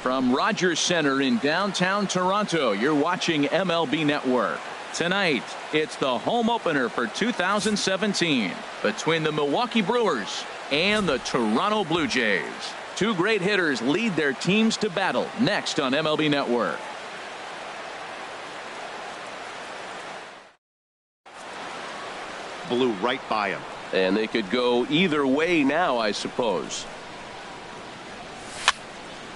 From Rogers Center in downtown Toronto, you're watching MLB Network. Tonight, it's the home opener for 2017 between the Milwaukee Brewers and the Toronto Blue Jays. Two great hitters lead their teams to battle next on MLB Network. Blew right by him. And they could go either way now, I suppose.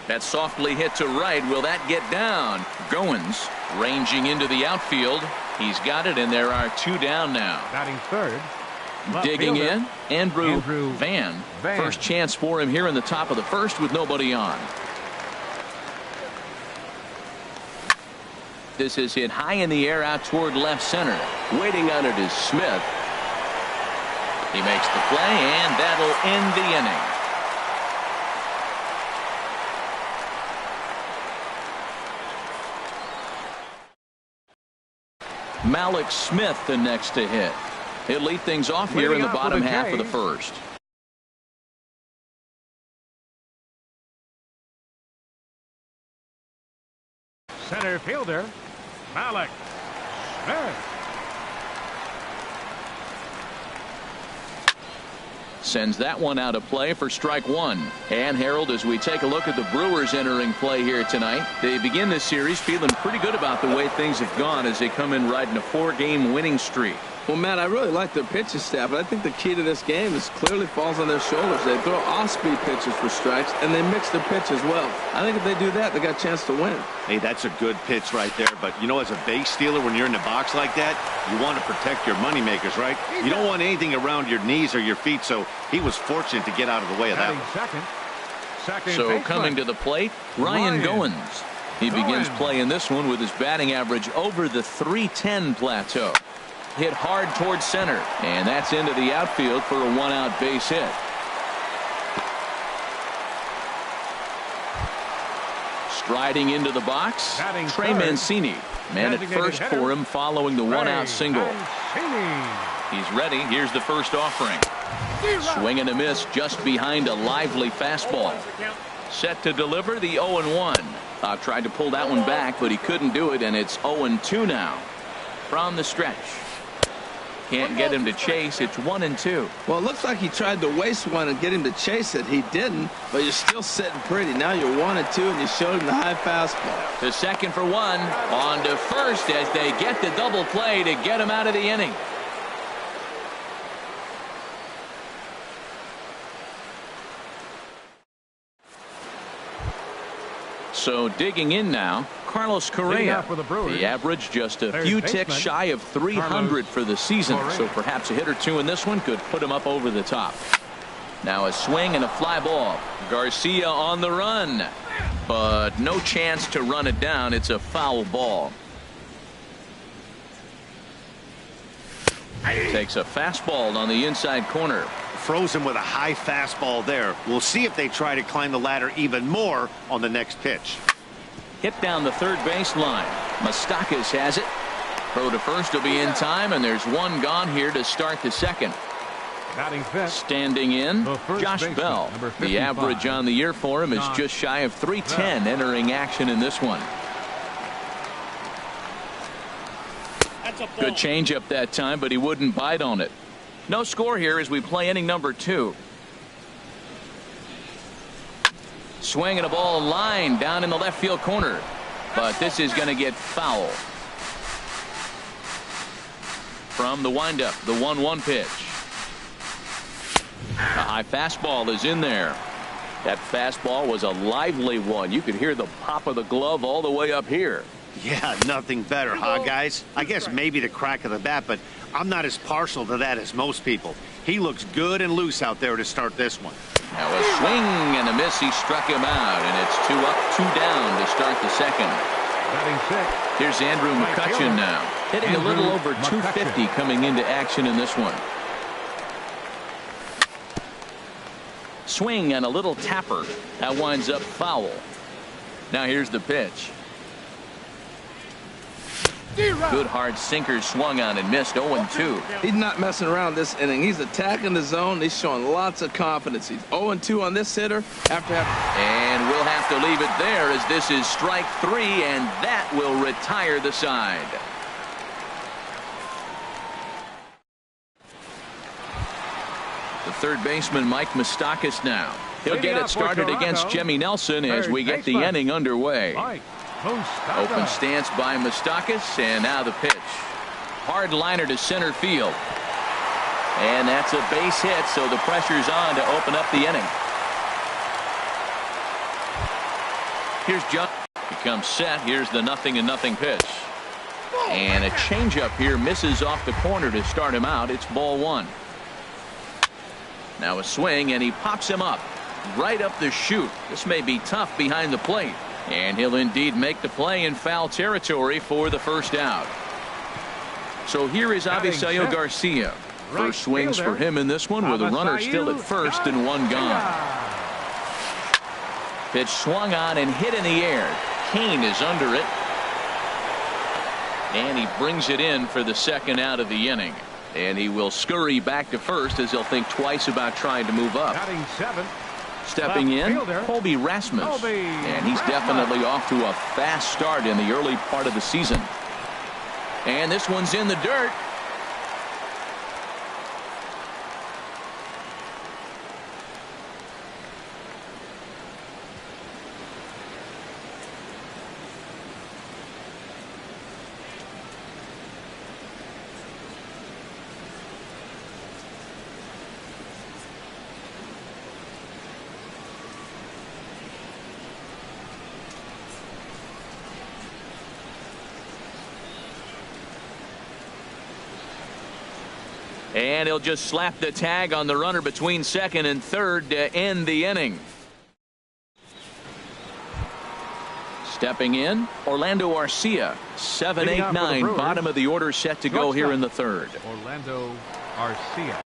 That softly hit to right. Will that get down? Goins ranging into the outfield. He's got it, and there are two down now. Batting third. Digging in, Andrew Van. Van. First chance for him here in the top of the first with nobody on. This is hit high in the air out toward left center. Waiting on it is Smith. He makes the play, and that'll end the inning. Malik Smith the next to hit. He'll lead things off here in the bottom half of the first. Center fielder Malik Smith. Sends that one out of play for strike one. And Harold, as we take a look at the Brewers entering play here tonight, they begin this series feeling pretty good about the way things have gone as they come in riding a 4-game winning streak. Well, Matt, I really like their pitching staff, but I think the key to this game is clearly falls on their shoulders. They throw off-speed pitches for strikes, and they mix their pitch as well. I think if they do that, they got a chance to win. Hey, that's a good pitch right there. But, you know, as a base stealer, when you're in the box like that, you want to protect your moneymakers, right? You don't want anything around your knees or your feet, so he was fortunate to get out of the way of that one. So coming to the plate, Ryan Goins. He begins playing this one with his batting average over the .310 plateau. Hit hard towards center, and that's into the outfield for a one-out base hit. Striding into the box, Trey Mancini. Man at first for him following the one-out single. He's ready. Here's the first offering. Swing and a miss just behind a lively fastball. Set to deliver the 0-1. Tried to pull that one back, but he couldn't do it, and it's 0-2 now. From the stretch. Can't get him to chase. It's 1-2. Well, it looks like he tried to waste one and get him to chase it. He didn't, but you're still sitting pretty. Now you're 1-2, and you showed him the high fastball. To second for one. On to first as they get the double play to get him out of the inning. So digging in now, Carlos Correa. The average just a few ticks shy of 300 for the season. So perhaps a hit or two in this one could put him up over the top. Now a swing and a fly ball. Garcia on the run, but no chance to run it down. It's a foul ball. Takes a fastball on the inside corner. Frozen with a high fastball there. We'll see if they try to climb the ladder even more on the next pitch. Hit down the third baseline. Moustakas has it. Throw to first will be in time, and there's one gone here to start the second. Standing in, Josh Bell. The average on the year for him is just shy of 310 entering action in this one. Good changeup that time, but he wouldn't bite on it. No score here as we play inning number 2. Swing and a ball line down in the left field corner, but this is going to get foul. From the windup, the 1-1 pitch. A high fastball is in there. That fastball was a lively one. You could hear the pop of the glove all the way up here. Yeah, nothing better, huh, guys? I guess maybe the crack of the bat, but I'm not as partial to that as most people. He looks good and loose out there to start this one. Now a swing and a miss. He struck him out, and it's 2 up, 2 down to start the second. Here's Andrew McCutchen now, hitting a little over 250 coming into action in this one. Swing and a little tapper. That winds up foul. Now here's the pitch. Good hard sinker swung on and missed. 0-2. He's not messing around this inning. He's attacking the zone. He's showing lots of confidence. He's 0-2 on this hitter after having... And we'll have to leave it there as this is strike 3, and that will retire the side. The third baseman, Mike Moustakas, now. He'll get it started against Jimmy Nelson as we get the inning underway. Open stance by Moustakas, and now the pitch. Hard liner to center field. And that's a base hit, so the pressure's on to open up the inning. Here's John. Becomes set. Here's the 0-0 pitch. And a changeup here misses off the corner to start him out. It's ball 1. Now a swing, and he pops him up. Right up the chute. This may be tough behind the plate. And he'll indeed make the play in foul territory for the first out. So here is Avisail Garcia. First swings for him in this one with a runner still at first and one gone. Pitch swung on and hit in the air. Kane is under it. And he brings it in for the second out of the inning. And he will scurry back to first as he'll think twice about trying to move up. Stepping in, Colby Rasmus. And he's definitely off to a fast start in the early part of the season. And this one's in the dirt. And he'll just slap the tag on the runner between second and third to end the inning. Stepping in, Orlando Arcia. 7, 8, 9. Bottom of the order set to go here in the third. Orlando Arcia.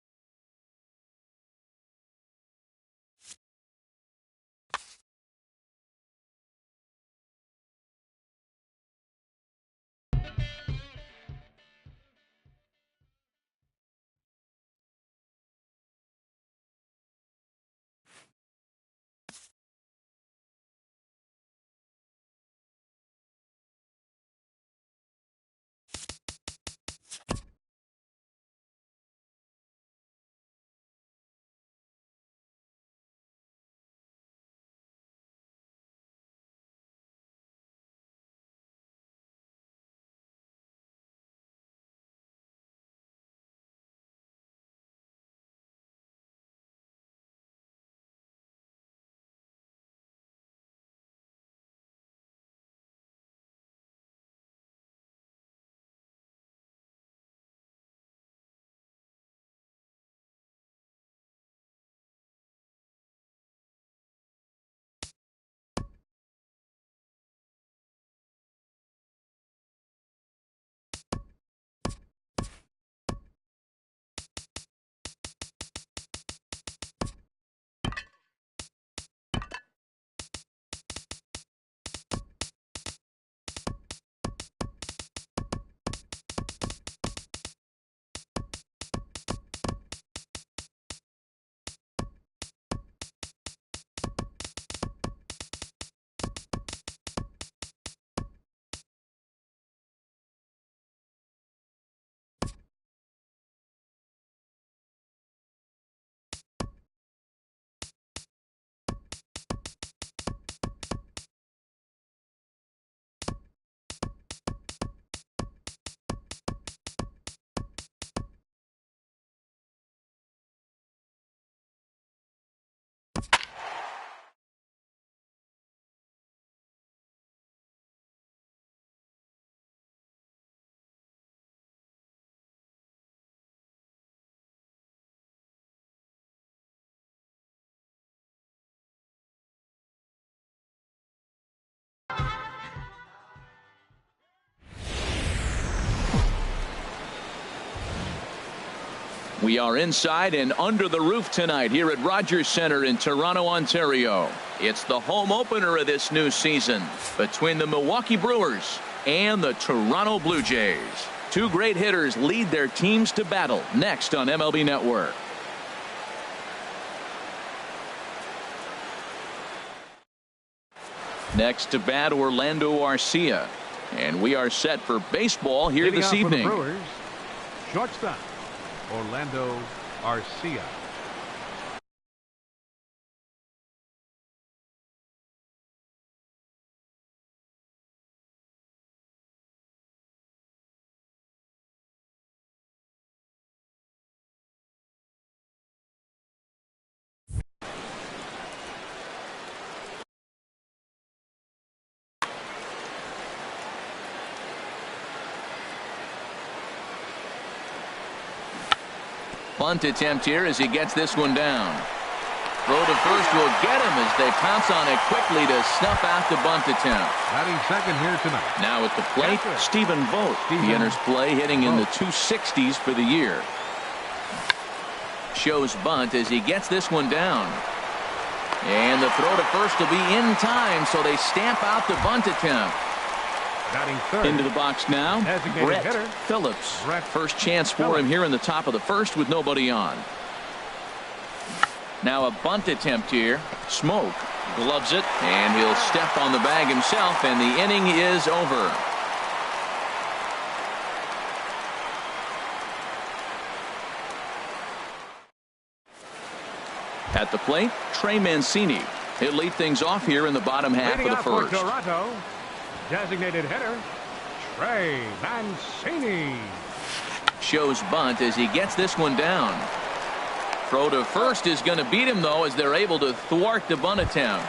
We are inside and under the roof tonight here at Rogers Centre in Toronto, Ontario. It's the home opener of this new season between the Milwaukee Brewers and the Toronto Blue Jays. Two great hitters lead their teams to battle next on MLB Network. Next to bat, Orlando Arcia. And we are set for baseball here this evening. For the Brewers, shortstop, Orlando Arcia. Bunt attempt here as he gets this one down. Throw to first will get him as they pounce on it quickly to snuff out the bunt attempt. Batting second here tonight. Now at the plate, Stephen Vogt. He enters play hitting in the 260s for the year. Shows bunt as he gets this one down. And the throw to first will be in time, so they stamp out the bunt attempt. Batting third. Into the box now, Brett Phillips. First chance for him here in the top of the first with nobody on. Now a bunt attempt here. Smoke gloves it, and he'll step on the bag himself, and the inning is over. At the plate, Trey Mancini. He'll lead things off here in the bottom half of the first. Toronto, designated hitter, Trey Mancini. Shows bunt as he gets this one down. Throw to first is going to beat him, though, as they're able to thwart the bunt attempt.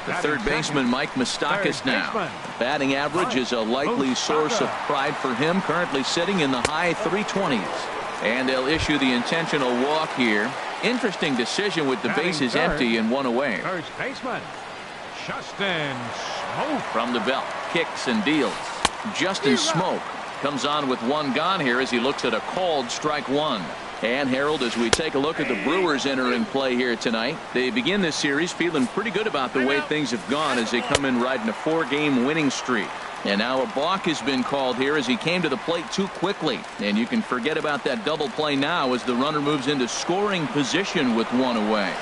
The third baseman, Mike Moustakas, now. Batting average is a likely source of pride for him, currently sitting in the high 320s. And they'll issue the intentional walk here. Interesting decision with the bases empty and one away. First baseman, Justin Smoak. From the belt, kicks and deals. Justin Smoak comes on with one gone here as he looks at a called strike one. And Harold, as we take a look at the Brewers entering play here tonight, they begin this series feeling pretty good about the way things have gone as they come in riding a 4-game winning streak. And now a balk has been called here as he came to the plate too quickly. And you can forget about that double play now as the runner moves into scoring position with one away.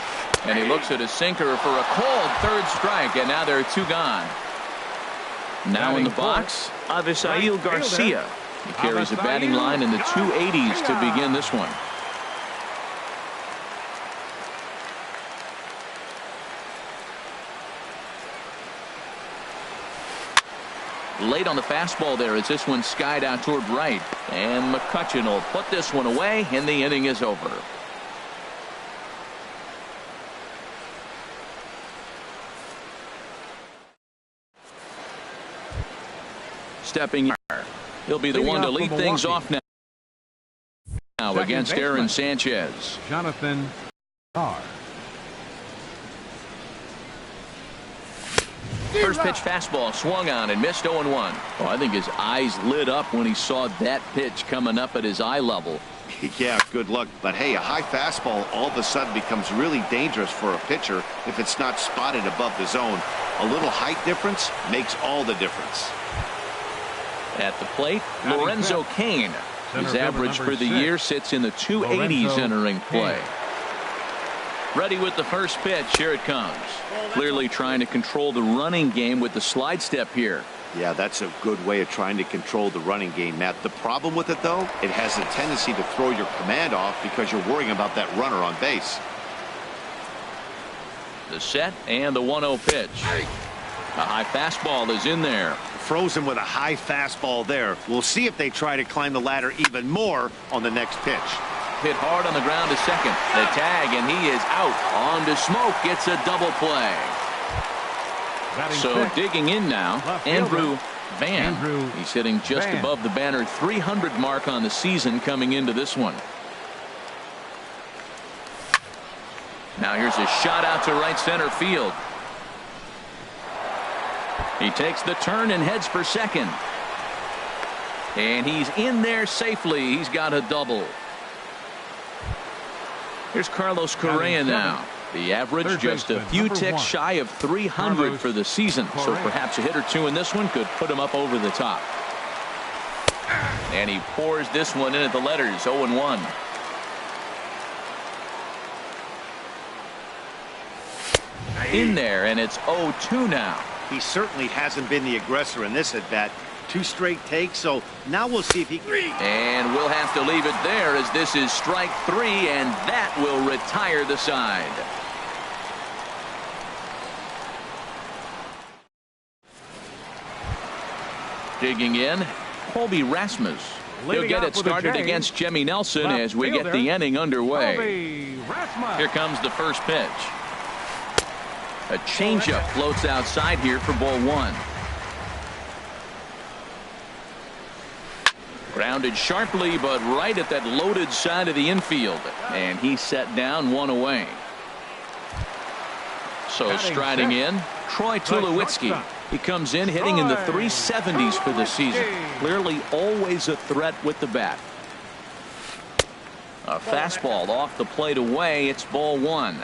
And he looks at a sinker for a called third strike, and now there are two gone. Now in the box, Avisail Garcia. He carries a batting line in the 280s to begin this one. Late on the fastball there as this one skied out toward right. And McCutchen will put this one away, and the inning is over. Stepping here. He'll be the one to lead things off now. Against Aaron Sanchez. Jonathan Carr. First pitch fastball swung on and missed 0-1. Oh, I think his eyes lit up when he saw that pitch coming up at his eye level. Yeah, good luck. But hey, a high fastball all of a sudden becomes really dangerous for a pitcher if it's not spotted above the zone. A little height difference makes all the difference. At the plate, Lorenzo Cain. His average for the year sits in the 280s entering play. Ready with the first pitch. Here it comes. Clearly trying to control the running game with the slide step here. Yeah, that's a good way of trying to control the running game, Matt. The problem with it, though, it has a tendency to throw your command off because you're worrying about that runner on base. The set and the 1-0 pitch. A high fastball is in there. Frozen with a high fastball there. We'll see if they try to climb the ladder even more on the next pitch. Hit hard on the ground to second. The tag, and he is out. On to Smoke. Gets a double play. So digging in now, Andrew Van. He's hitting just above the banner 300 mark on the season coming into this one. Now here's a shot out to right center field. He takes the turn and heads for second. And he's in there safely. He's got a double. Here's Carlos Correa now. The average just a few ticks shy of 300 for the season, so perhaps a hit or two in this one could put him up over the top. And he pours this one in at the letters, 0-1. In there, and it's 0-2 now. He certainly hasn't been the aggressor in this at bat. 2 straight takes, so now we'll see if he can. And we'll have to leave it there as this is strike 3, and that will retire the side. Digging in, Colby Rasmus. He'll get it started against Jimmy Nelson as we get the inning underway. Here comes the first pitch. A changeup floats outside here for ball 1. Grounded sharply, but right at that loaded side of the infield. And he's set down 1 away. So striding in, Troy Tulowitzki. He comes in hitting in the 370s for the season. Clearly always a threat with the bat. A fastball off the plate away. It's ball 1.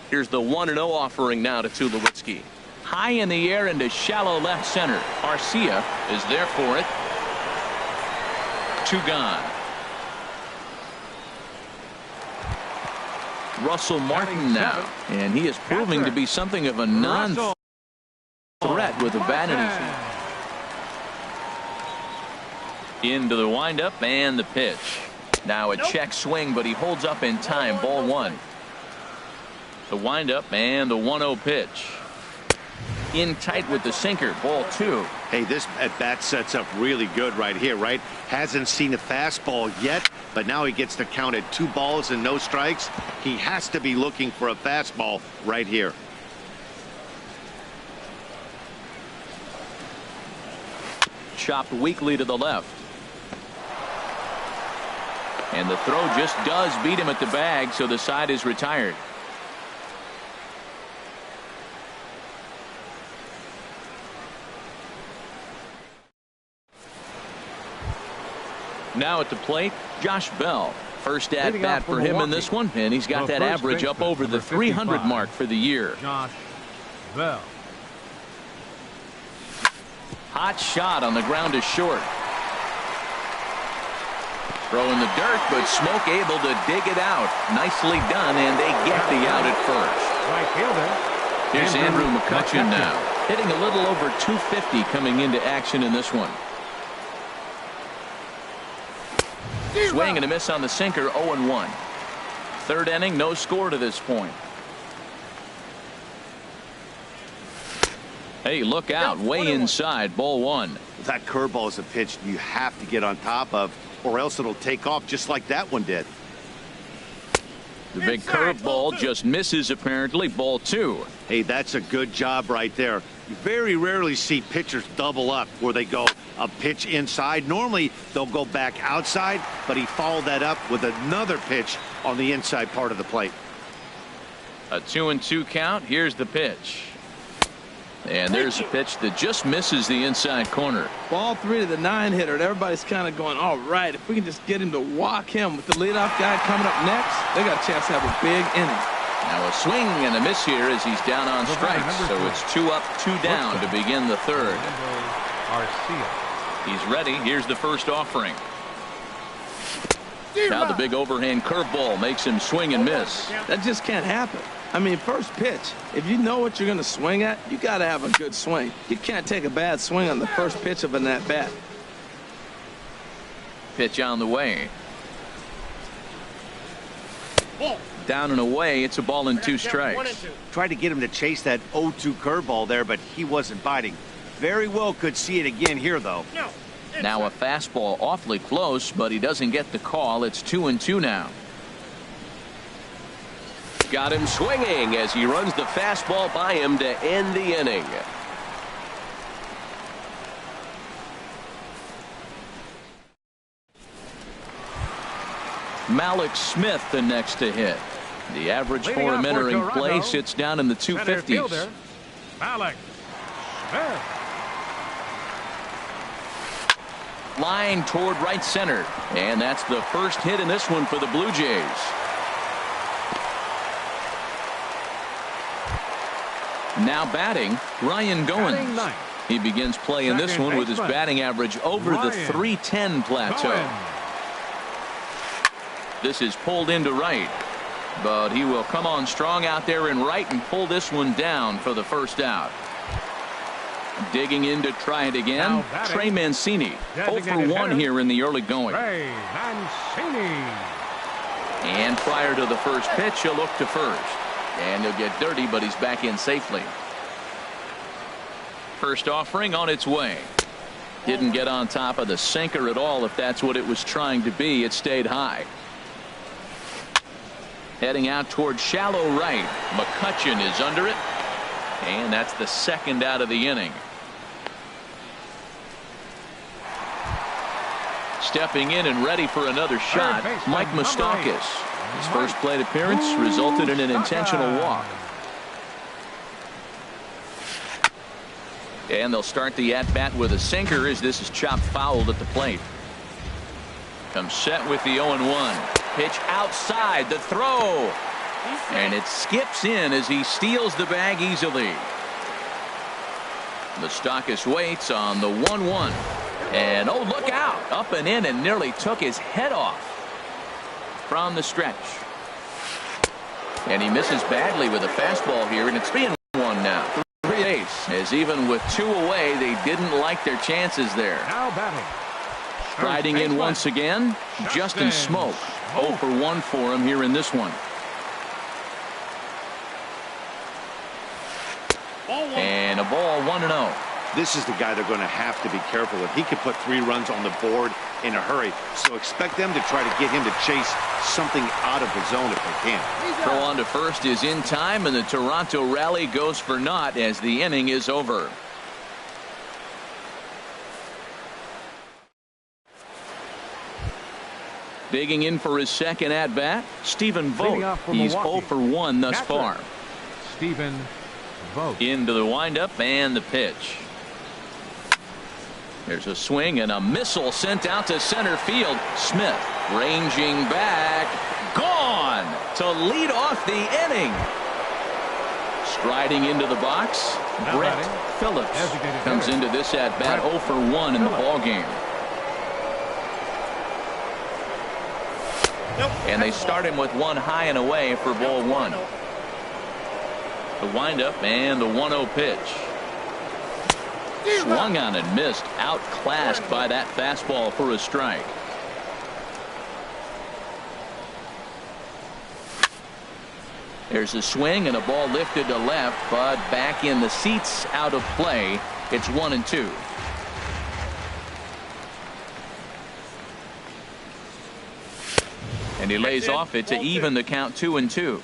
Here's the 1-0 offering now to Tulowitzki. High in the air into shallow left center. Arcia is there for it. 2 gone. Russell Martin now, and he is proving to be something of a non-threat with the bat in his hand. Into the windup and the pitch. Now a check swing, but he holds up in time. Ball 1. The windup and the 1-0 pitch. In tight with the sinker. Ball 2. Hey, this at bat sets up really good right here, right? Hasn't seen a fastball yet, but now he gets to count at 2 balls and no strikes. He has to be looking for a fastball right here. Chopped weakly to the left. And the throw just does beat him at the bag, so the side is retired. Now at the plate, Josh Bell. First at bat for him in this one, and he's got that average up over the 300 mark for the year. Josh Bell. Hot shot on the ground is short. Throw in the dirt, but Smoke able to dig it out. Nicely done, and they get the out at first. Right fielder. Here's Andrew McCutchen now, hitting a little over 250 coming into action in this one. Swing and a miss on the sinker, 0-1. Third inning, no score to this point. Hey, look out, way inside, ball 1. That curveball is a pitch you have to get on top of, or else it'll take off just like that one did. The big curveball just misses apparently, ball 2. Hey, that's a good job right there. You very rarely see pitchers double up where they go a pitch inside. Normally they'll go back outside, but he followed that up with another pitch on the inside part of the plate. A 2-2 count. Here's the pitch. And there's a pitch that just misses the inside corner. Ball 3 to the 9-hitter, and everybody's kind of going, all right, if we can just get him to walk him with the leadoff guy coming up next, they got a chance to have a big inning. Now a swing and a miss here as he's down on strikes. So it's 2 up, 2 down to begin the third. He's ready. Here's the first offering. Now the big overhand curveball makes him swing and miss. That just can't happen. I mean, first pitch, if you know what you're going to swing at, you got to have a good swing. You can't take a bad swing on the first pitch of an at-bat. Pitch on the way. Down and away. It's a ball and 2 strikes. Tried to get him to chase that 0-2 curveball there, but he wasn't biting. Very well could see it again here, though. Now a fastball awfully close, but he doesn't get the call. It's 2-2 now. Got him swinging as he runs the fastball by him to end the inning. Malik Smith the next to hit. The average for him entering play sits down in the 250s. Malik Smith. Line toward right center. And that's the first hit in this one for the Blue Jays. Now batting, Ryan Goins. He begins play in this one with his batting average over the .310 plateau. This is pulled into right, but he will come on strong out there in right and pull this one down for the first out. Digging in to try it again, Trey Mancini. 0 for 1 here in the early going. Trey Mancini. And prior to the first pitch, he'll look to first. And he'll get dirty, but he's back in safely. First offering on its way. Didn't get on top of the sinker at all, if that's what it was trying to be. It stayed high. Heading out toward shallow right. McCutchen is under it. And that's the second out of the inning. Stepping in and ready for another shot, Mike Moustakas. His first plate appearance resulted in an intentional walk. And they'll start the at-bat with a sinker as this is chopped fouled at the plate. Comes set with the 0-1. Pitch outside, the throw. And it skips in as he steals the bag easily. Moustakas waits on the 1-1. And oh, look out. Up and in and nearly took his head off from the stretch. And he misses badly with a fastball here, and it's 3-1 now. 3 ace, as even with 2 away, they didn't like their chances there. Now batting. Striding in once again, Justin Smoak. 0 for 1 for him here in this one. And a ball 1-0. This is the guy they're going to have to be careful with. He could put 3 runs on the board in a hurry, so expect them to try to get him to chase something out of the zone if they can. Throw on to first is in time, and the Toronto rally goes for naught as the inning is over. Digging in for his second at bat, Stephen Vogt. He's 0 for 1 thus far. Stephen Vogt. Into the windup and the pitch. There's a swing and a missile sent out to center field. Smith ranging back, gone to lead off the inning. Striding into the box, Brett Phillips comes into this at bat 0 for 1 in the ball game. And they start him with 1 high and away for ball 1. The windup and the 1-0 pitch. Swung on and missed, outclassed by that fastball for a strike. There's a swing and a ball lifted to left, but back in the seats, out of play. It's 1-2. And he lays off it to even the count 2-2.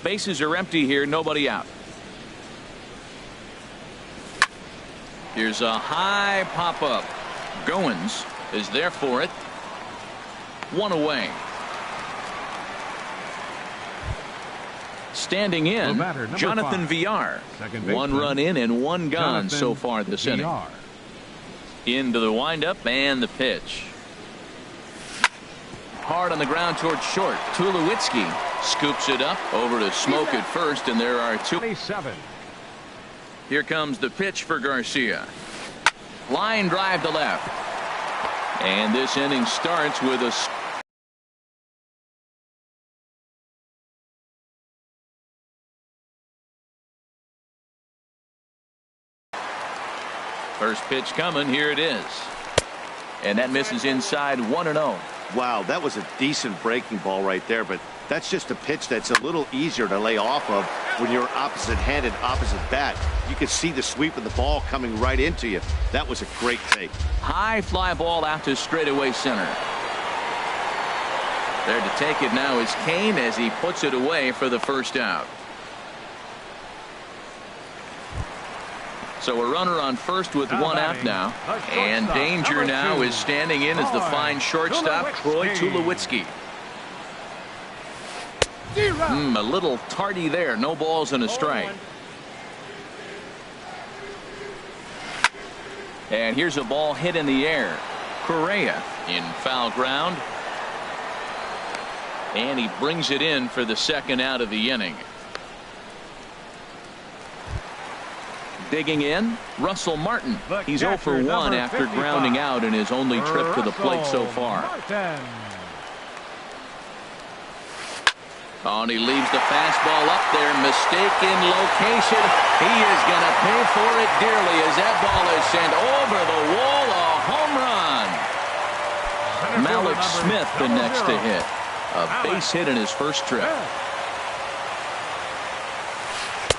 Bases are empty here, nobody out. Here's a high pop-up. Goins is there for it. 1 away. Standing in, Jonathan Villar. 1 run in and 1 gone so far this inning. Into the windup and the pitch. Hard on the ground towards short. Tulowitzki scoops it up over to Smoak at first, and there are 2. Here comes the pitch for Garcia. Line drive to left. And this inning starts with a first pitch coming. Here it is. And that misses inside 1-0. Wow, that was a decent breaking ball right there, but that's just a pitch that's a little easier to lay off of when you're opposite-handed, opposite bat. You could see the sweep of the ball coming right into you. That was a great take. High fly ball out to straightaway center. There to take it now is Kane as he puts it away for the first out. So a runner on first with 1 out now. And danger now is standing in as the fine shortstop, Troy Tulowitzki. A little tardy there. No balls and a strike. And here's a ball hit in the air. Correa in foul ground. And he brings it in for the second out of the inning. Digging in, Russell Martin. He's 0 for 1 after grounding out in his only trip to the plate so far. Oh, and he leaves the fastball up there. Mistaken location. He is going to pay for it dearly as that ball is sent over the wall. A home run. Malik Smith the next to hit. A base hit in his first trip.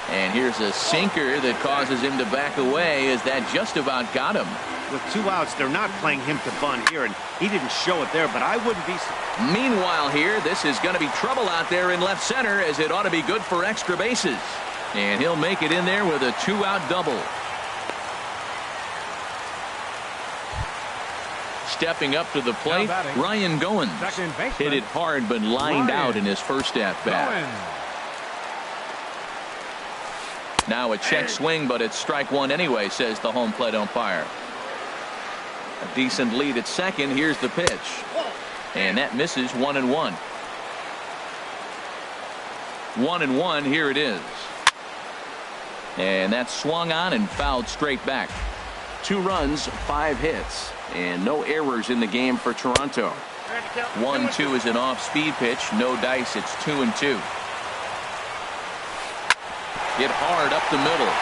And here's a sinker that causes him to back away as that just about got him. With 2 outs, they're not playing him to bunt here, and he didn't show it there, but I wouldn't be. Meanwhile here, this is going to be trouble out there in left center, as it ought to be good for extra bases. And he'll make it in there with a 2-out double. Stepping up to the plate, Ryan Goins. Hit it hard but lined out in his first at-bat. Now a check swing, but it's strike one anyway, says the home plate umpire. A decent lead at second. Here's the pitch. And that misses. 1-1. 1-1. Here it is. And that's swung on and fouled straight back. 2 runs, 5 hits, and no errors in the game for Toronto. 1-2 is an off-speed pitch. No dice. It's 2-2. Hit hard up the middle.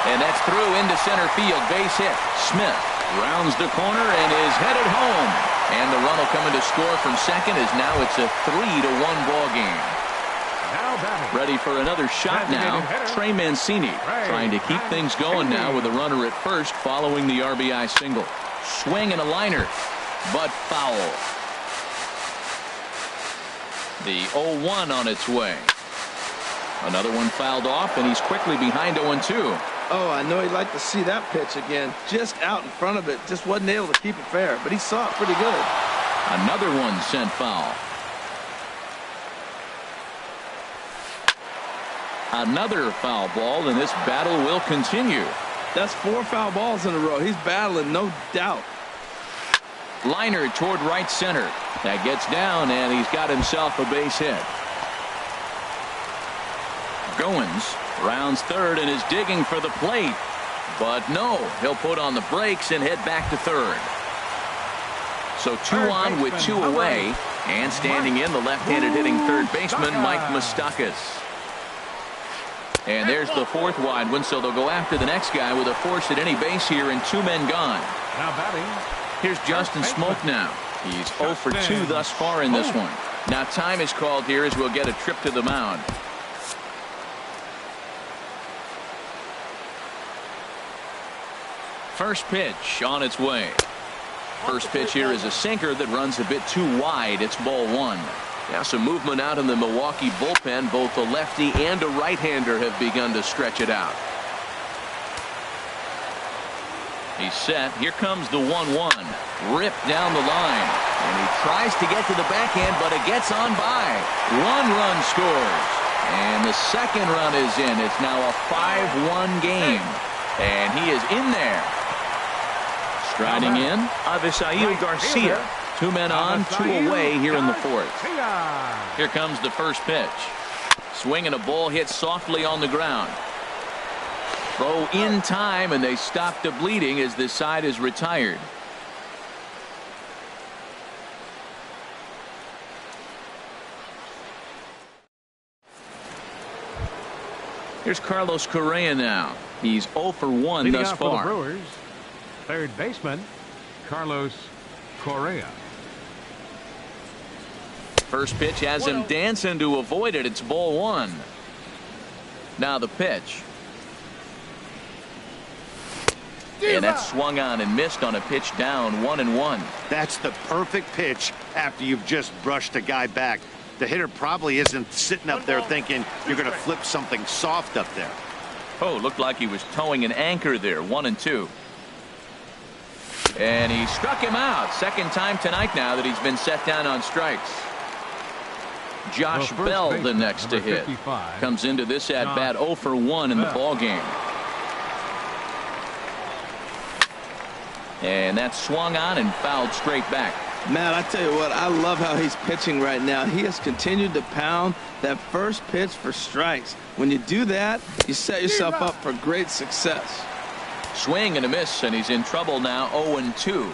And that's through into center field. Base hit. Smith rounds the corner and is headed home. And the run will come in to score from second, as now it's a 3-1 ball game. Ready for another shot now. Trey Mancini trying to keep things going now with a runner at first following the RBI single. Swing and a liner, but foul. The 0-1 on its way. Another one fouled off, and he's quickly behind 0-2. Oh, I know he'd like to see that pitch again. Just out in front of it. Just wasn't able to keep it fair, but he saw it pretty good. Another one sent foul. Another foul ball, and this battle will continue. That's 4 foul balls in a row. He's battling, no doubt. Liner toward right center. That gets down, and he's got himself a base hit. Goins rounds third and is digging for the plate. But no, he'll put on the brakes and head back to third. So 2 on with 2 away. And standing in, the left-handed hitting third baseman, Mike Moustakas. And there's the 4th wide one, so they'll go after the next guy with a force at any base here and 2 men gone. Now batting. Here's Justin Smoak now. He's 0 for 2 thus far in this one. Now time is called here as we'll get a trip to the mound. First pitch on its way. First pitch here is a sinker that runs a bit too wide. It's ball 1. Now some movement out in the Milwaukee bullpen. Both a lefty and a right-hander have begun to stretch it out. He's set. Here comes the 1-1. Ripped down the line. And he tries to get to the backhand, but it gets on by. 1 run scores. And the second run is in. It's now a 5-1 game. And he is in there. Striding in, Avisail Garcia. 2 men on, 2 away here in the 4th. Here comes the first pitch. Swinging a ball hit softly on the ground. Throw in time, and they stop the bleeding as this side is retired. Here's Carlos Correa now. He's 0 for 1 Leading thus out for the far. Brewers, third baseman Carlos Correa. First pitch has him dancing to avoid it. It's ball 1. Now the pitch. And that's swung on and missed on a pitch down. 1-1. That's the perfect pitch after you've just brushed a guy back. The hitter probably isn't sitting up there thinking you're going to flip something soft up there. Oh, looked like he was towing an anchor there. 1-2. And he struck him out. Second time tonight now that he's been set down on strikes. Josh Bell the next to hit. 55. Comes into this at bat 0 for 1 in the ball game. And that's swung on and fouled straight back. Man, I tell you what, I love how he's pitching right now. He has continued to pound that first pitch for strikes. When you do that, you set yourself up for great success. Swing and a miss, and he's in trouble now. 0-2.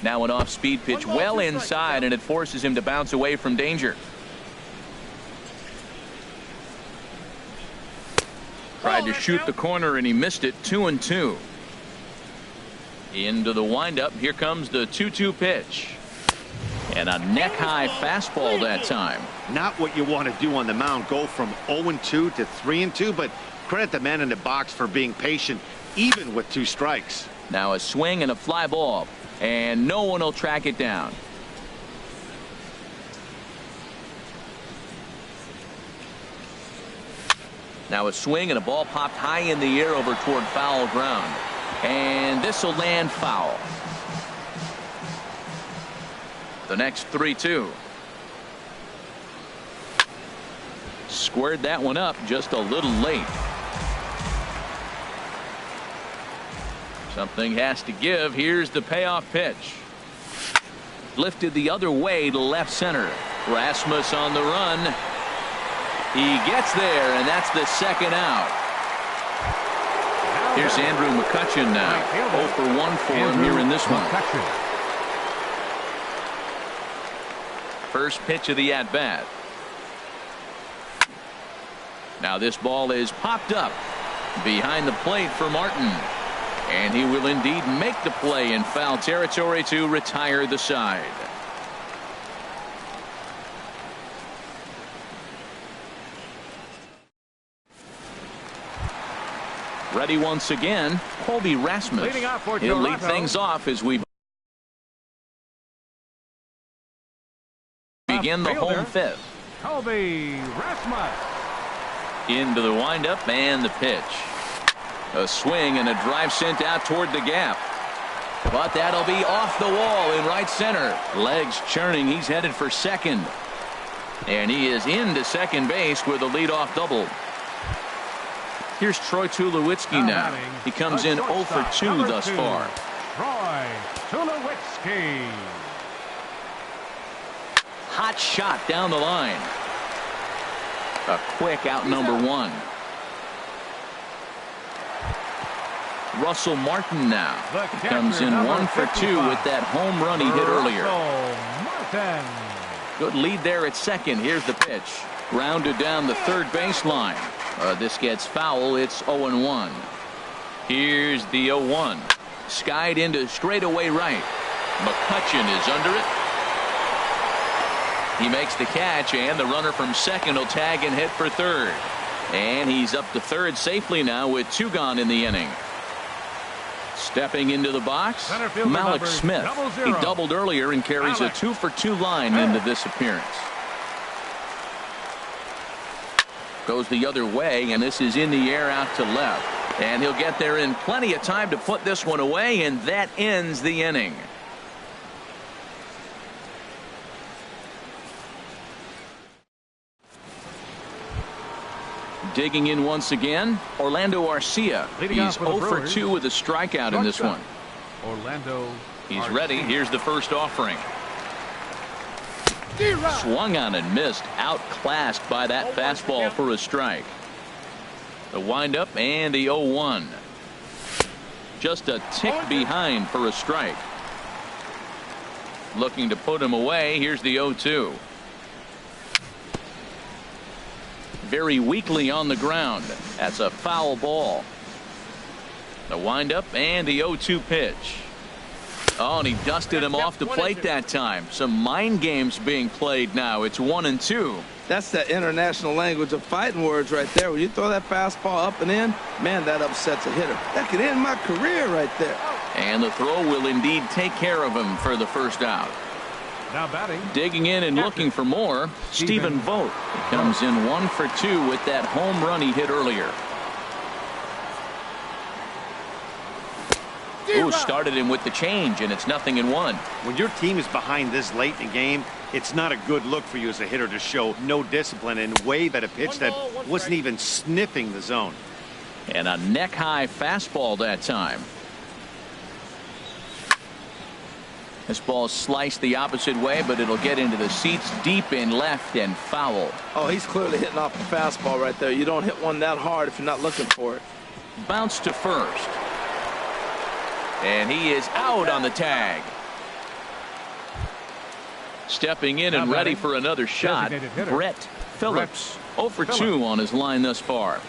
Now an off-speed pitch well inside, and it forces him to bounce away from danger. Tried to shoot the corner, and he missed it. 2-2. Into the windup. Here comes the 2-2 pitch. And a neck-high fastball that time. Not what you want to do on the mound. Go from 0-2 to 3-2, but credit the man in the box for being patient, even with 2 strikes. Now a swing and a fly ball, and no one will track it down. Now a swing and a ball popped high in the air over toward foul ground. And this will land foul. The next 3-2. Squared that one up just a little late. Something has to give. Here's the payoff pitch. Lifted the other way to left center. Rasmus on the run. He gets there, and that's the second out. Here's Andrew McCutchen now. 0 for 1 for him here in this one. First pitch of the at-bat. Now this ball is popped up behind the plate for Martin. And he will indeed make the play in foul territory to retire the side. Ready once again, Colby Rasmus. He'll lead things off as we begin the home fifth. Colby Rasmus. Into the windup and the pitch. A swing and a drive sent out toward the gap. But that'll be off the wall in right center. Legs churning. He's headed for second. And he is into second base with a leadoff double. Here's Troy Tulowitzki now. He comes in 0 for 2 thus far. Troy Tulowitzki. Hot shot down the line. A quick out number 1. Russell Martin now. He comes in 1 for 2 with that home run he hit earlier. Good lead there at second. Here's the pitch. Grounded down the third baseline. This gets foul. It's 0-1. Here's the 0-1. Skied into straightaway right. McCutchen is under it. He makes the catch, and the runner from second will tag and hit for third. And he's up to third safely now with 2 gone in the inning. Stepping into the box, Malik Smith. He doubled earlier and carries a 2 for 2 line into this appearance. Goes the other way, and this is in the air out to left. And he'll get there in plenty of time to put this one away, and that ends the inning. Digging in once again, Orlando Arcia. He's 0 for 2 with a strikeout in this one. Orlando. He's ready. Here's the first offering. Swung on and missed. Outclassed by that fastball for a strike. The windup and the 0-1. Just a tick behind for a strike. Looking to put him away. Here's the 0-2. Very weakly on the ground. That's a foul ball. The windup and the 0-2 pitch. Oh, and he dusted him off the plate that time. Some mind games being played now. It's 1-2. That's that international language of fighting words right there. When you throw that fastball up and in, man, that upsets a hitter. That could end my career right there. And the throw will indeed take care of him for the first out. Now batting. Digging in and looking for more, Stephen Vogt comes in 1 for 2 with that home run he hit earlier. Ooh, started him with the change, and it's 0-1. When your team is behind this late in the game, it's not a good look for you as a hitter to show no discipline and wave at a pitch that wasn't even sniffing the zone. And a neck-high fastball that time. This ball sliced the opposite way, but it'll get into the seats deep in left and foul. Oh, he's clearly hitting off the fastball right there. You don't hit one that hard if you're not looking for it. Bounce to first. And he is out on the tag. Stepping in and ready for another shot, Brett Phillips. 0 for 2 on his line thus far.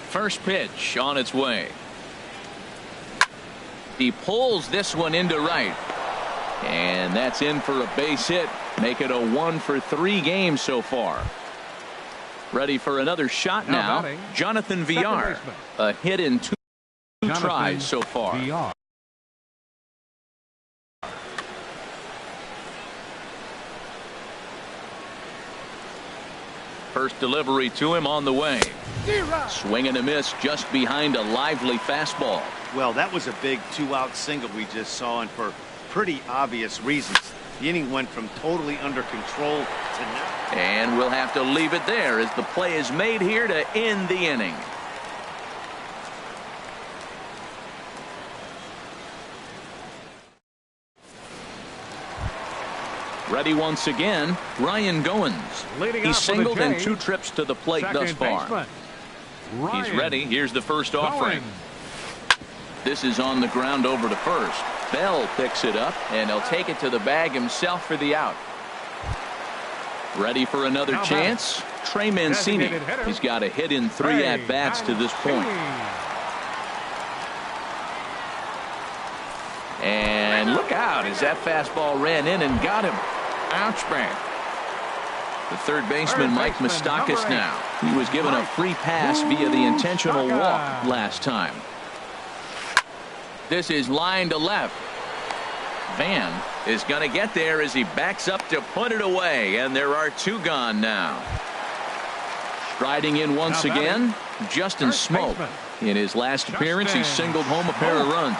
First pitch on its way. He pulls this one into right. And that's in for a base hit. Make it a 1 for 3 game so far. Ready for another shot now. Jonathan Villar. A hit in 2 tries so far. VR. First delivery to him on the way. Swing and a miss just behind a lively fastball. Well, that was a big 2-out single we just saw, and for pretty obvious reasons. The inning went from totally under control to now. And we'll have to leave it there as the play is made here to end the inning. Ready once again, Ryan Goins. He's singled in 2 trips to the plate thus far. He's ready. Here's the first offering. This is on the ground over to first. Bell picks it up, and he'll take it to the bag himself for the out. Ready for another chance? Trey Mancini. He's got a hit in 3 at-bats to this point. And look out as that fastball ran in and got him. Ouch, man. The third baseman, Mike Moustakas now. He was given a free pass via the intentional walk last time. This is line to left. Van is going to get there as he backs up to put it away, and there are 2 gone now. Striding in once again, Justin Smoke. In his last appearance, he singled home a pair of runs.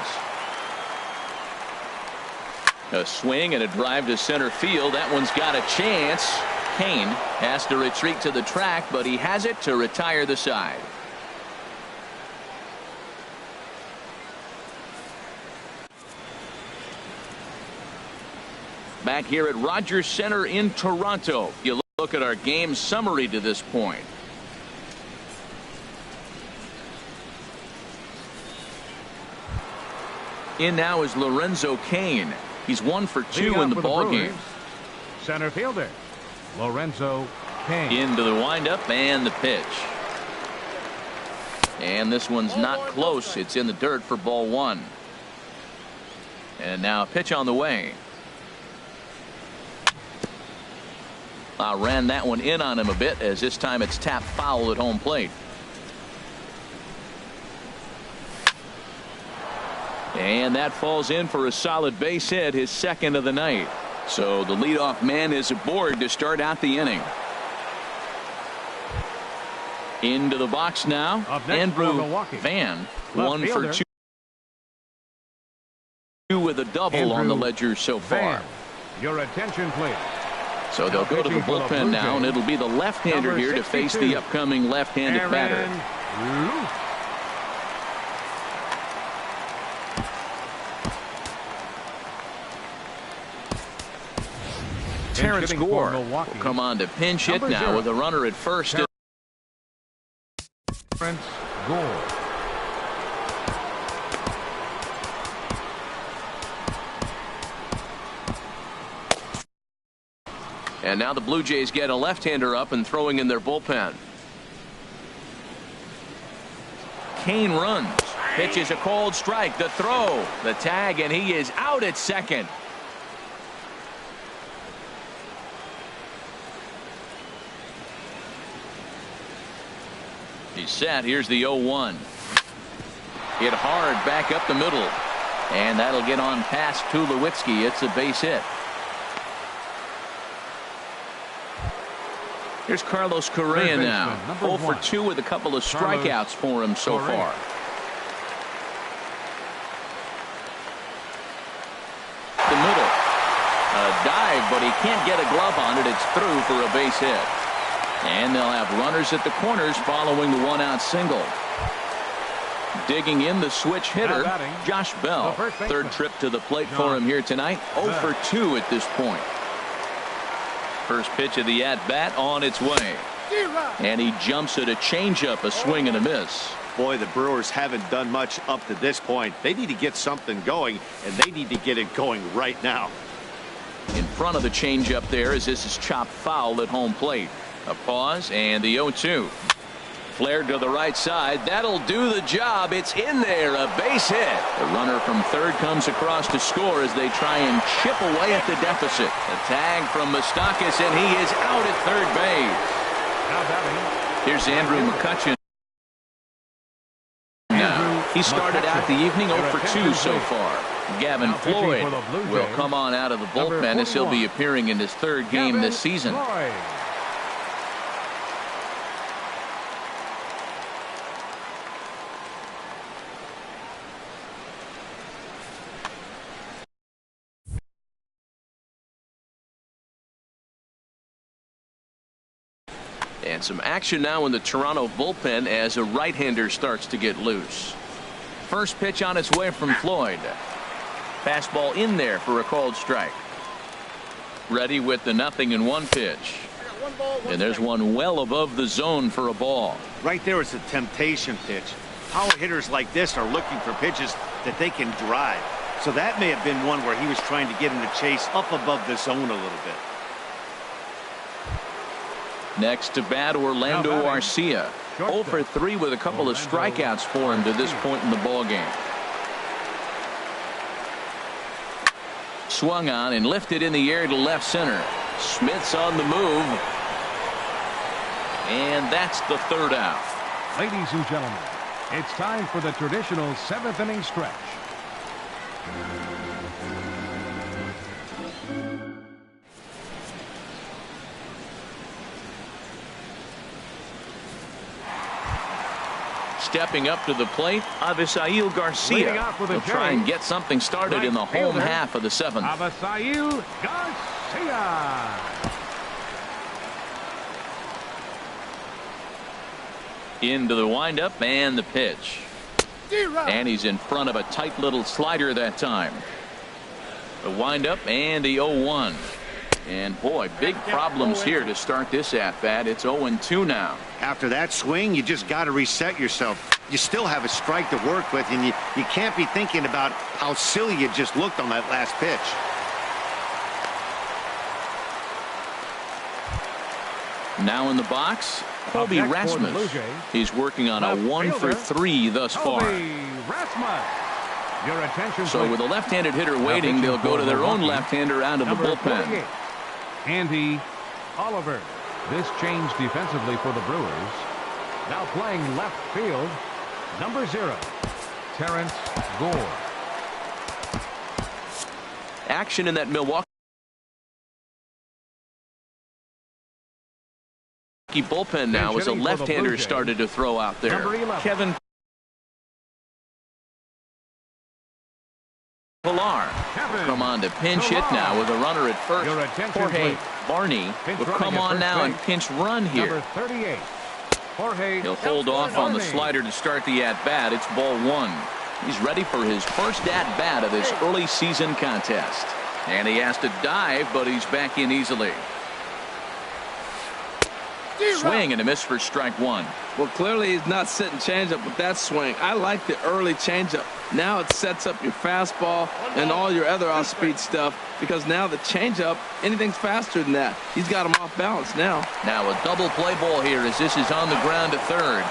A swing and a drive to center field. That one's got a chance. Kane has to retreat to the track, but he has it to retire the side. Back here at Rogers Center in Toronto. You look at our game summary to this point. In now is Lorenzo Cain. He's 1 for 2 in the ball game. Center fielder Lorenzo Cain. Into the windup and the pitch. And this one's not close. It's in the dirt for ball 1. And now a pitch on the way. Ran that one in on him a bit, as this time it's tapped foul at home plate. And that falls in for a solid base hit, his 2nd of the night. So the leadoff man is aboard to start out the inning. Into the box now, Andrew Van. 1 for 2 with a double on the ledger so far. Your attention, please. So they'll go to the bullpen now, and it'll be the left-hander here to face the upcoming left-handed batter. Terrence Gore will come on to pinch hit now with a runner at first. Terrence Gore. And now the Blue Jays get a left-hander up and throwing in their bullpen. Kane runs. Pitches a cold strike. The throw. The tag, and he is out at second. He's set. Here's the 0-1. Hit hard back up the middle. And that'll get on past Tulowitzki. It's a base hit. Here's Carlos Correa now. 0 for 2 with a couple of strikeouts for him so far. The middle. A dive, but he can't get a glove on it. It's through for a base hit. And they'll have runners at the corners following the 1-out single. Digging in the switch hitter, Josh Bell. Third trip to the plate for him here tonight. 0 for 2 at this point. First pitch of the at-bat on its way. And he jumps at a changeup, a swing and a miss. Boy, the Brewers haven't done much up to this point. They need to get something going, and they need to get it going right now. In front of the changeup there as this is chopped foul at home plate. A pause and the 0-2. Flared to the right side. That'll do the job. It's in there. A base hit. The runner from third comes across to score as they try and chip away at the deficit. A tag from Moustakas, and he is out at third base. Here's Andrew McCutchen. Now, he started out the evening 0 for 2 so far. Gavin Floyd will come on out of the bullpen as he'll be appearing in his third game this season. And some action now in the Toronto bullpen as a right-hander starts to get loose. First pitch on its way from Floyd. Fastball in there for a called strike. Ready with the 0-1 pitch. And there's one well above the zone for a ball. Right there is a temptation pitch. Power hitters like this are looking for pitches that they can drive. So that may have been one where he was trying to get him to chase up above the zone a little bit. Next to bat, Orlando Arcia. 0 for 3 with a couple of strikeouts for him to this point in the ballgame. Swung on and lifted in the air to left center. Smith's on the move. And that's the third out. Ladies and gentlemen, it's time for the traditional 7th inning stretch. Stepping up to the plate, Avisail Garcia will try and get something started in the home half of the 7th. Avisail Garcia. Into the windup and the pitch. And he's in front of a tight little slider that time. The windup and the 0-1. And boy, big problems here to start this at bat. It's 0-2 now. After that swing, you just got to reset yourself. You still have a strike to work with, and you can't be thinking about how silly you just looked on that last pitch. Now in the box, Kobe Rasmus. He's working on a 1 for 3 thus far. So with a left-handed hitter waiting, they'll go to their own left-hander out of the bullpen. Andy Oliver. This change defensively for the Brewers. Now playing left field, number 0, Terrence Gore. Action in that Milwaukee bullpen now as a left-hander started to throw out there. Kevin Pillar will come on to pinch hit now with a runner at first. Jorge Barney will come on now and pinch run here. He'll hold off on the slider to start the at-bat. It's ball 1. He's ready for his first at-bat of this early season contest. And he has to dive, but he's back in easily. Swing and a miss for strike 1. Well, clearly he's not sitting changeup with that swing. I like the early changeup. Now it sets up your fastball and all your other off-speed stuff, because now the changeup, anything's faster than that. He's got him off balance now. Now a double play ball here as this is on the ground to third.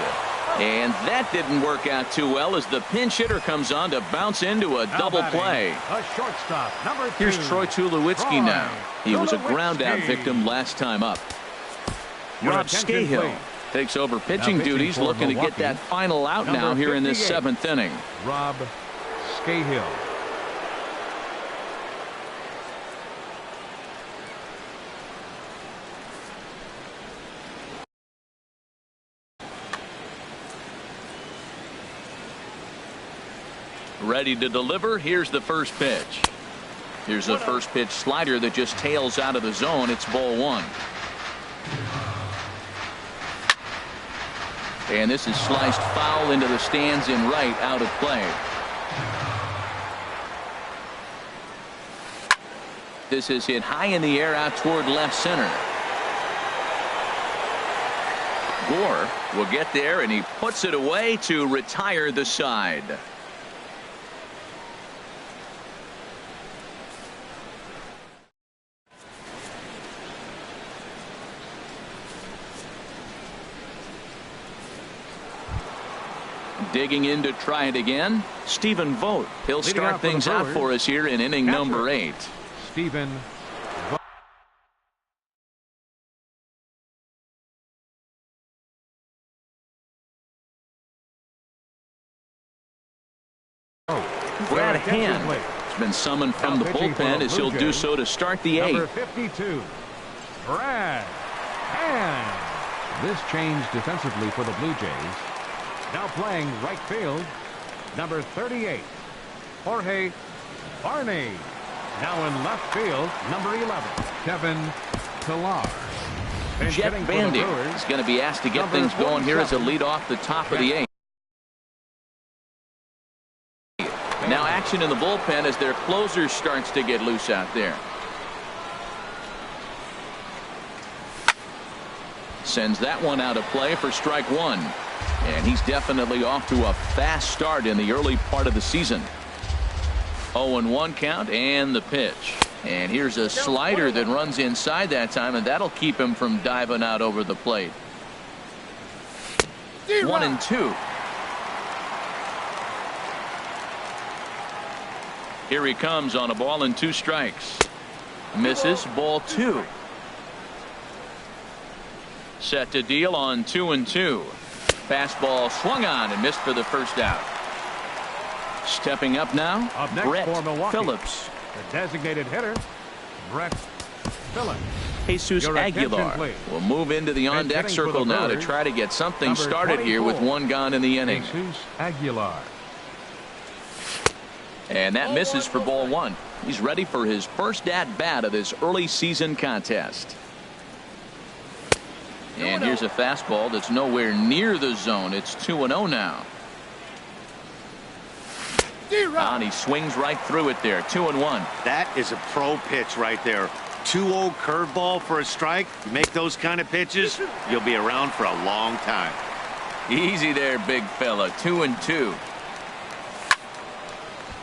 And that didn't work out too well as the pinch hitter comes on to bounce into a double play. Here's Troy Tulowitzki now. He was a ground out victim last time up. Rob Scahill takes over pitching duties, looking to get that final out now here in this 7th inning. Rob Scahill. Ready to deliver. Here's the first pitch. Here's a first pitch slider that just tails out of the zone. It's ball 1. And this is sliced foul into the stands in right, out of play. This is hit high in the air out toward left center. Gore will get there, and he puts it away to retire the side. Digging in to try it again, Stephen Vogt. He'll start things out for us here in inning number 8. Stephen Brad Hand has been summoned from the bullpen as he'll do so to start the 8th. Number 52, Brad Hand. This change defensively for the Blue Jays. Now playing right field, number 38, Jorge Barney. Now in left field, number 11, Kevin Pillar. Jeff Bandy is going to be asked to get things going here as a lead off the top of the 8th. Now action in the bullpen as their closer starts to get loose out there. Sends that one out of play for strike 1. And he's definitely off to a fast start in the early part of the season. 0-1 count and the pitch. And here's a slider that runs inside that time, and that'll keep him from diving out over the plate. 1-2. Here he comes on a ball and 2 strikes. Misses, ball 2. Set to deal on 2-2. Fastball swung on and missed for the first out. Stepping up now, Brett Phillips. The designated hitter, Brett Phillips. Jesus Aguilar will move into the on-deck circle now to try to get something started here with 1 gone in the inning. Jesus Aguilar. And that misses for ball 1. He's ready for his first at-bat of this early season contest. And here's a fastball that's nowhere near the zone. It's 2-0 now. And he swings right through it there. 2-1. That is a pro pitch right there. 2-0 curveball for a strike. You make those kind of pitches, you'll be around for a long time. Easy there, big fella. 2-2.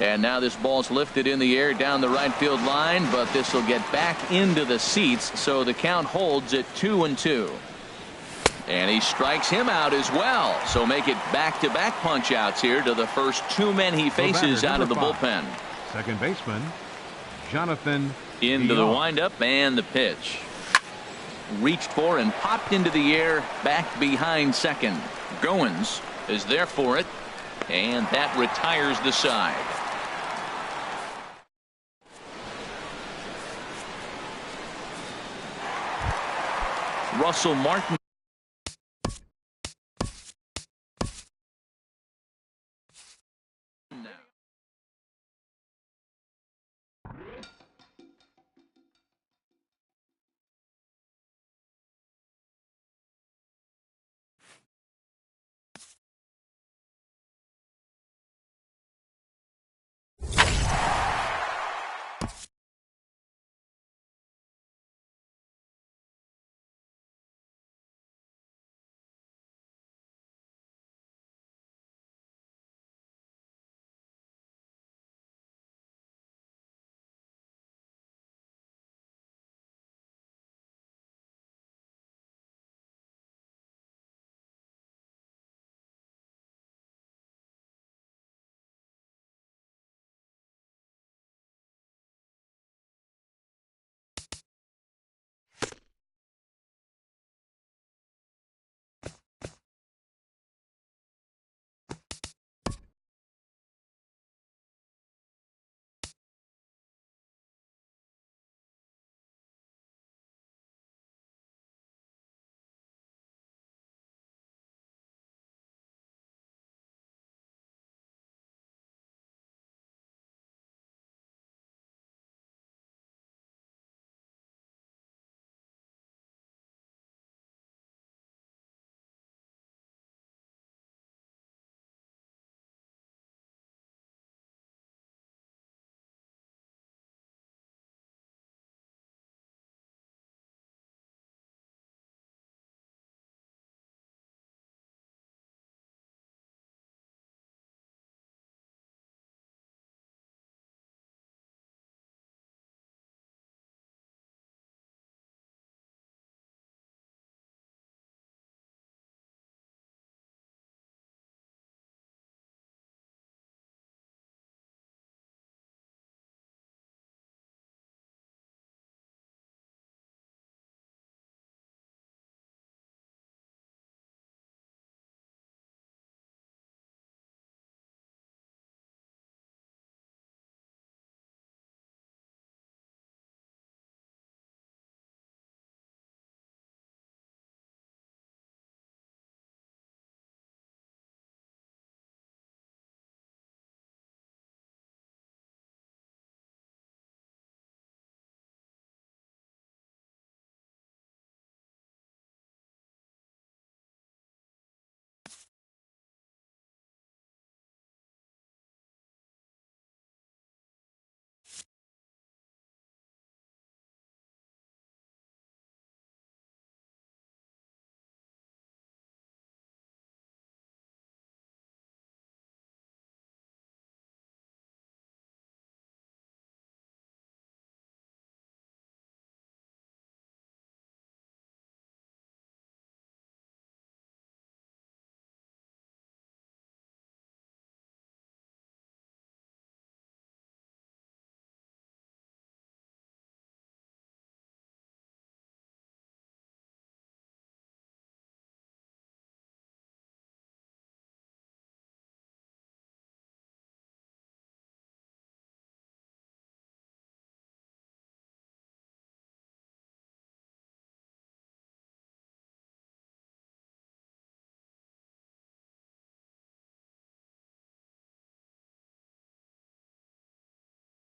And now this ball's lifted in the air down the right field line, but this will get back into the seats, so the count holds at 2-2. And he strikes him out as well. So make it back-to-back punch-outs here to the first 2 men he faces out of the bullpen. Second baseman, Jonathan into Dion. the windup and the pitch. Reached for and popped into the air back behind second. Goins is there for it, and that retires the side. Russell Martin